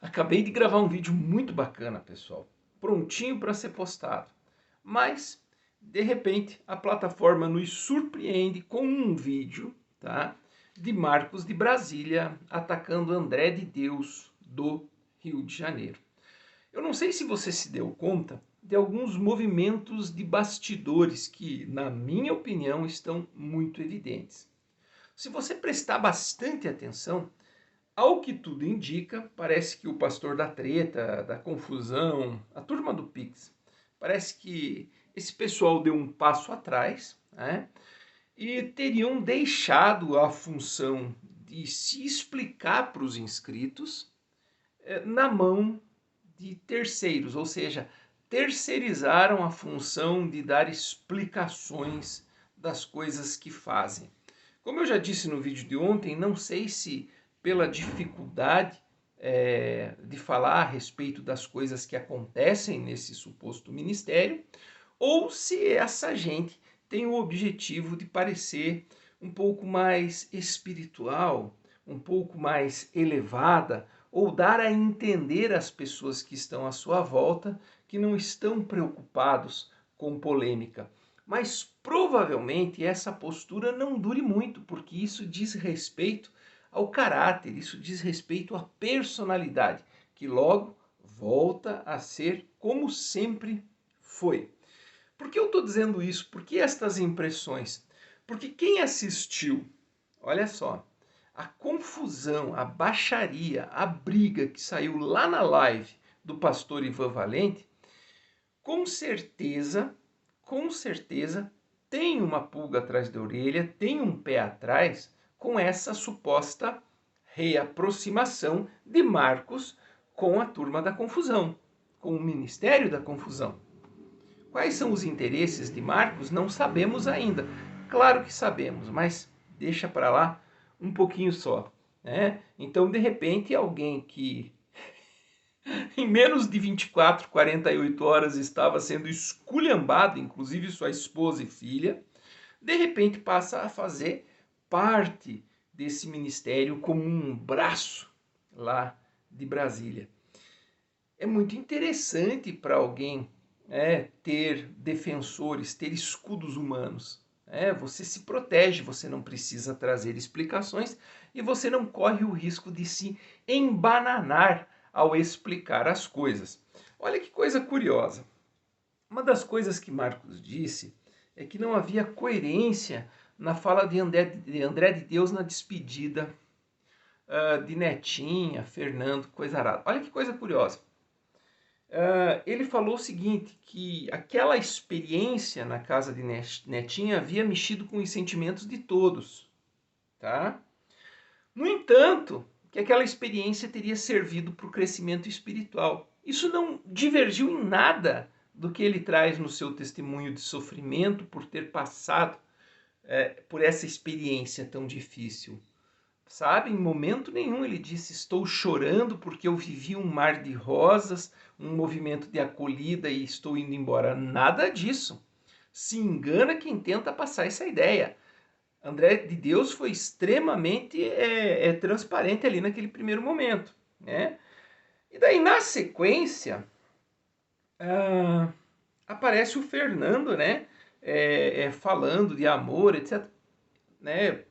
Acabei de gravar um vídeo muito bacana, pessoal, prontinho para ser postado. Mas, de repente, a plataforma nos surpreende com um vídeo, tá, de Marcos de Brasília atacando André de Deus do Rio de Janeiro. Eu não sei se você se deu conta de alguns movimentos de bastidores que, na minha opinião, estão muito evidentes. Se você prestar bastante atenção, ao que tudo indica, parece que o pastor da treta, da confusão, a turma do Pix, parece que esse pessoal deu um passo atrás, né? E teriam deixado a função de se explicar para os inscritos na mão de terceiros, ou seja, terceirizaram a função de dar explicações das coisas que fazem. Como eu já disse no vídeo de ontem, não sei se pela dificuldade de falar a respeito das coisas que acontecem nesse suposto ministério, ou se essa gente tem o objetivo de parecer um pouco mais espiritual, um pouco mais elevada, ou dar a entender às pessoas que estão à sua volta que não estão preocupados com polêmica. Mas provavelmente essa postura não dure muito, porque isso diz respeito ao caráter, isso diz respeito à personalidade, que logo volta a ser como sempre foi. Por que eu estou dizendo isso? Por que estas impressões? Porque quem assistiu, olha só, a confusão, a baixaria, a briga que saiu lá na live do pastor Ivan Valente, com certeza tem uma pulga atrás da orelha, tem um pé atrás com essa suposta reaproximação de Marcos com a turma da confusão, com o ministério da confusão. Quais são os interesses de Marcos? Não sabemos ainda. Claro que sabemos, mas deixa para lá um pouquinho só, né? Então, de repente, alguém que em menos de 24, 48 horas estava sendo esculhambado, inclusive sua esposa e filha, de repente passa a fazer parte desse ministério como um braço lá de Brasília. É muito interessante para alguém ter defensores, ter escudos humanos. Você se protege, você não precisa trazer explicações e você não corre o risco de se embananar ao explicar as coisas. Olha que coisa curiosa. Uma das coisas que Marcos disse é que não havia coerência na fala de André de Deus na despedida de Netinha, Fernando, coisa arada. Olha que coisa curiosa. Ele falou o seguinte, que aquela experiência na casa de Netinha havia mexido com os sentimentos de todos, tá? No entanto, que aquela experiência teria servido para o crescimento espiritual. Isso não divergiu em nada do que ele traz no seu testemunho de sofrimento por ter passado por essa experiência tão difícil. Sabe, em momento nenhum ele disse, estou chorando porque eu vivi um mar de rosas, um movimento de acolhida e estou indo embora. Nada disso. Se engana quem tenta passar essa ideia. André de Deus foi extremamente transparente ali naquele primeiro momento, né? E daí, na sequência, aparece o Fernando, né? Falando de amor, etc. Né?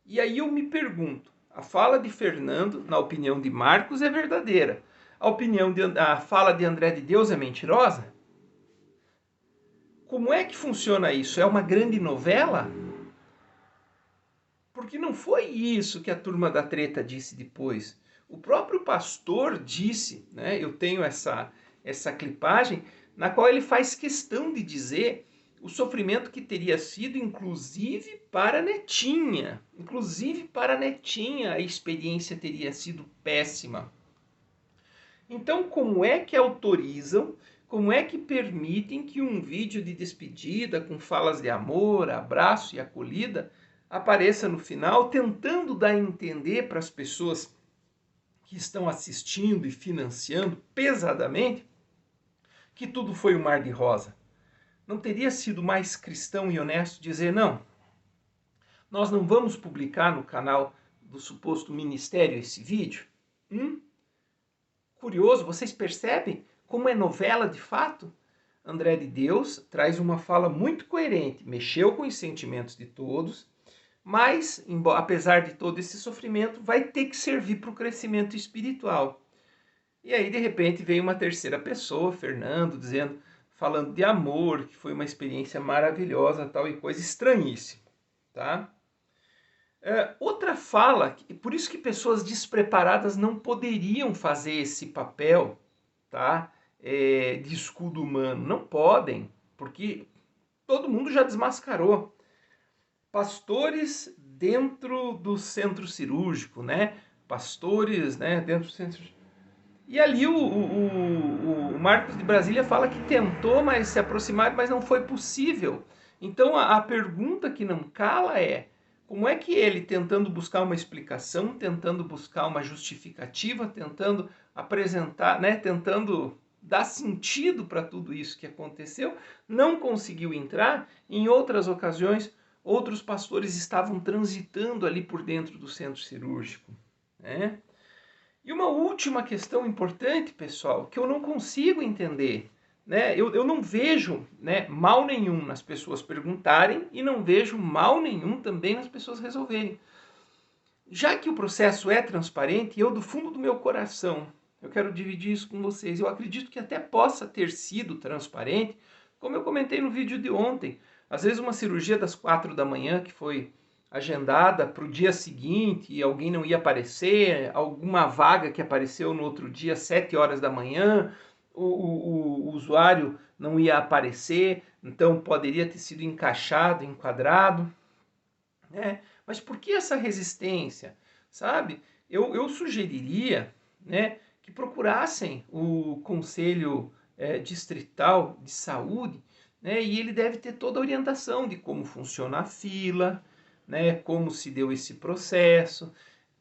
E aí eu me pergunto, a fala de Fernando, na opinião de Marcos, é verdadeira. A fala de André de Deus é mentirosa? Como é que funciona isso? É uma grande novela? Porque não foi isso que a turma da treta disse depois. O próprio pastor disse, né? Eu tenho essa clipagem, na qual ele faz questão de dizer o sofrimento que teria sido, inclusive para Netinha. Inclusive para Netinha a experiência teria sido péssima. Então, como é que autorizam, como é que permitem que um vídeo de despedida com falas de amor, abraço e acolhida apareça no final, tentando dar a entender para as pessoas que estão assistindo e financiando pesadamente que tudo foi um mar de rosa? Não teria sido mais cristão e honesto dizer, não, nós não vamos publicar no canal do suposto ministério esse vídeo? curioso, vocês percebem como é novela de fato? André de Deus traz uma fala muito coerente, mexeu com os sentimentos de todos, mas, apesar de todo esse sofrimento, vai ter que servir para o crescimento espiritual. E aí, de repente, vem uma terceira pessoa, Fernando, falando de amor, que foi uma experiência maravilhosa, tal e coisa estranhíssima, tá? Outra fala, por isso que pessoas despreparadas não poderiam fazer esse papel, tá? De escudo humano, não podem, porque todo mundo já desmascarou. Pastores dentro do centro cirúrgico, né? Pastores, né, dentro do centro. E ali o Marcos de Brasília fala que tentou mas se aproximar, mas não foi possível. Então a pergunta que não cala é: como é que ele, tentando buscar uma explicação, tentando buscar uma justificativa, tentando apresentar, né, tentando dar sentido para tudo isso que aconteceu, não conseguiu entrar? Em outras ocasiões, outros pastores estavam transitando ali por dentro do centro cirúrgico, né? E uma última questão importante, pessoal, que eu não consigo entender, né? Eu não vejo, né, mal nenhum nas pessoas perguntarem e não vejo mal nenhum também nas pessoas resolverem. Já que o processo é transparente, eu do fundo do meu coração, eu quero dividir isso com vocês. Eu acredito que até possa ter sido transparente, como eu comentei no vídeo de ontem. Às vezes uma cirurgia das 4 da manhã que foi agendada para o dia seguinte e alguém não ia aparecer, alguma vaga que apareceu no outro dia, 7 horas da manhã, o usuário não ia aparecer, então poderia ter sido encaixado, enquadrado, né? Mas por que essa resistência, sabe? Eu sugeriria, né, que procurassem o Conselho Distrital de Saúde, né, e ele deve ter toda a orientação de como funciona a fila, né, como se deu esse processo.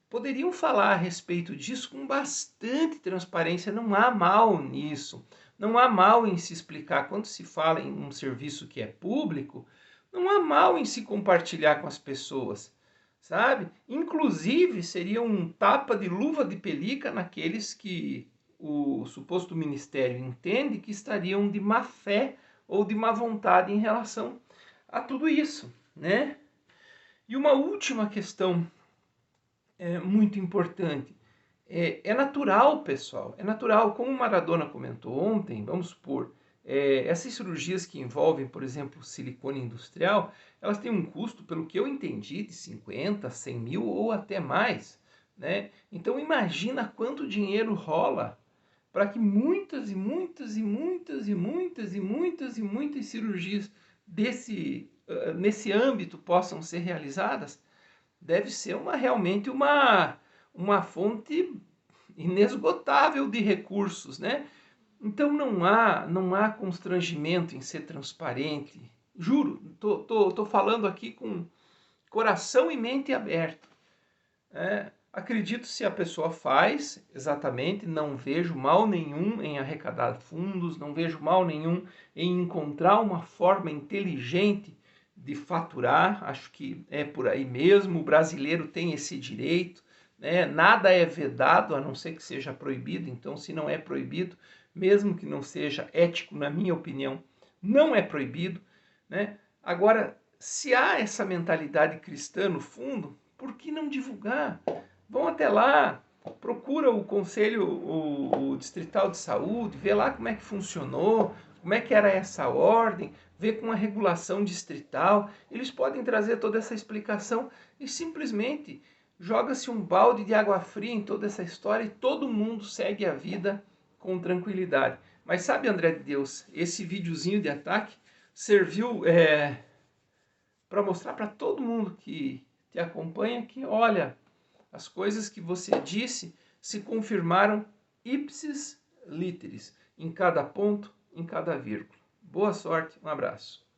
Poderiam falar a respeito disso com bastante transparência, não há mal nisso. Não há mal em se explicar. Quando se fala em um serviço que é público, não há mal em se compartilhar com as pessoas, sabe? Inclusive, seria um tapa de luva de pelica naqueles que o suposto ministério entende que estariam de má fé ou de má vontade em relação a tudo isso, né? E uma última questão muito importante. É natural, pessoal, é natural. Como o Maradona comentou ontem, vamos supor, essas cirurgias que envolvem, por exemplo, silicone industrial, elas têm um custo, pelo que eu entendi, de 50, 100 mil ou até mais, né? Então imagina quanto dinheiro rola para que muitas e muitas e muitas e muitas e muitas e muitas cirurgias nesse âmbito possam ser realizadas. Deve ser realmente uma fonte inesgotável de recursos, né? Então não há constrangimento em ser transparente. Juro, tô falando aqui com coração e mente aberto. Acredito se a pessoa faz exatamente, não vejo mal nenhum em arrecadar fundos, não vejo mal nenhum em encontrar uma forma inteligente de faturar. Acho que é por aí mesmo, o brasileiro tem esse direito, né? Nada é vedado, a não ser que seja proibido. Então, se não é proibido, mesmo que não seja ético, na minha opinião, não é proibido, né? Agora, se há essa mentalidade cristã no fundo, por que não divulgar? Vão até lá, procura o Conselho o Distrital de Saúde, vê lá como é que funcionou, como é que era essa ordem, vê com a regulação distrital. Eles podem trazer toda essa explicação e simplesmente joga-se um balde de água fria em toda essa história e todo mundo segue a vida com tranquilidade. Mas sabe, André de Deus, esse videozinho de ataque serviu para mostrar para todo mundo que te acompanha que, olha, as coisas que você disse se confirmaram ipsis literis, em cada ponto, em cada vírgula. Boa sorte, um abraço.